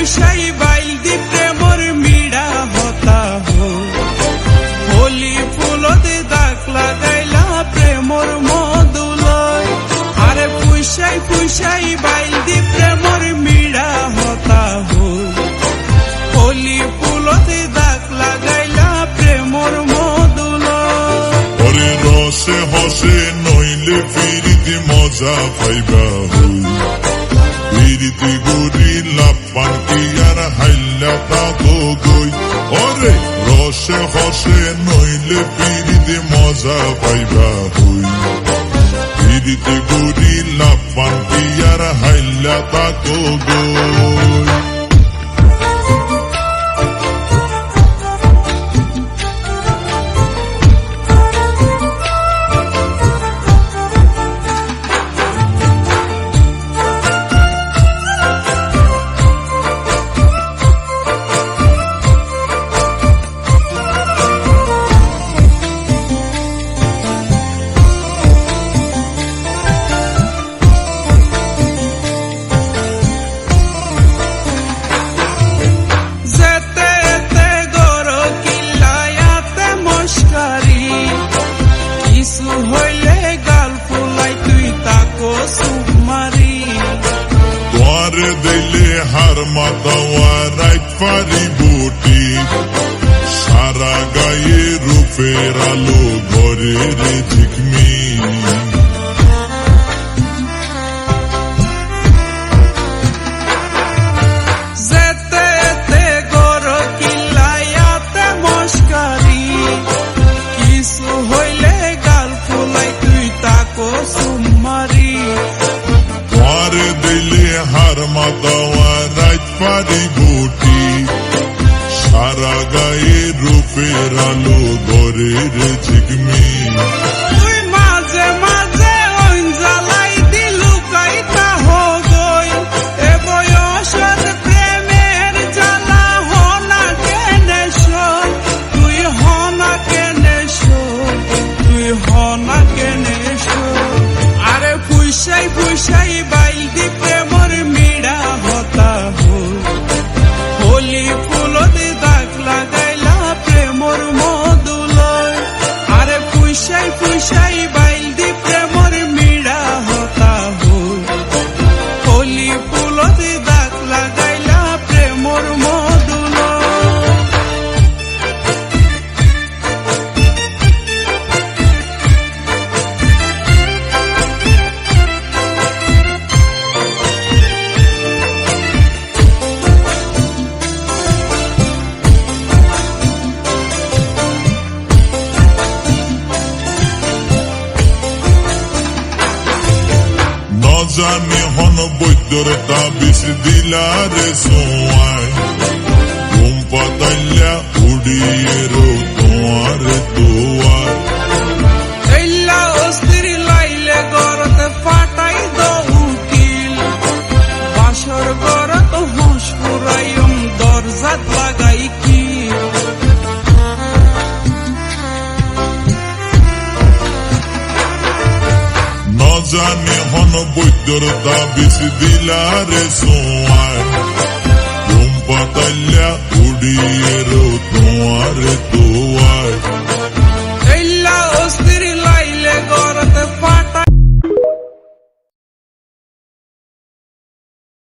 পুষাই বাইল দি প্রেমর মিড়া হতা হো হোলি ফুলতে দাগ লাগাইলা প্রেমর মধুলয় আরে পুষাই বাইল দি প্রেমর মিড়া হতা হো হোলি ফুলতে দাগ লাগাইলা প্রেমর মধুলয় ওরে রসে হসে নইলে ফিরিতে মজা পাইবা হই ফিরিতে গুড়ি লাপান কি আর হাইলা তাকো গই ওরে রসে হসে নইলে ফিরিতে মজা পাইবা হই ফিরিতে গুড়ি লাপান কি আর হাইলা তাকো গই দিলে হার মাতাওয়া রাইত পারি বুটি সারা গায়ে রূপের আলো ঘরে রে ঝিকমি যেতে গর কিলায়াতে মস্কারি কিছু হইলে গাল ফুলাই তুই তাকো সুমারি দিলে হার মাতাওয়া রাইত পারি বুটি সারা গায়ে রূপের আলো ঘরে রে ঝিকমি তুই মাঝে মাঝে জ্বালাই দিলু কাইতা হো গই এ বয়সের প্রেমের জ্বালা হনা কেনে শোন তুই হনা কেনে শোন তুই হনা কেনে শোন আরে পুষাই বাইল দি প্রেমর মিড়া হতা হো হোলি ফুলতে দাগ লাগাইলা প্রেমর মধুলয় আরে পুষাই বাইল দি প্রেমর মিড়া হতা হো হোলি ফুলতে দাগ লাগাইলা প্রেমর মধুলয় জানে হন বৈদ্যর তাবিজ দিলারে সোয়াই ঘুম পাতাইলা উড়িয়ে রো তোমার দোয়ার এইলা অস্থির লাইলে গরতে ফাটাই দো উকিল বাসর গরত হুঁশ পুরাইম দরজাত লাগাই কি জানে হন বৈদ্যর তাবিজ দিলারে সোয়াই ঘুম পাতাইলা উড়িয়ে রো তোমার দোয়ার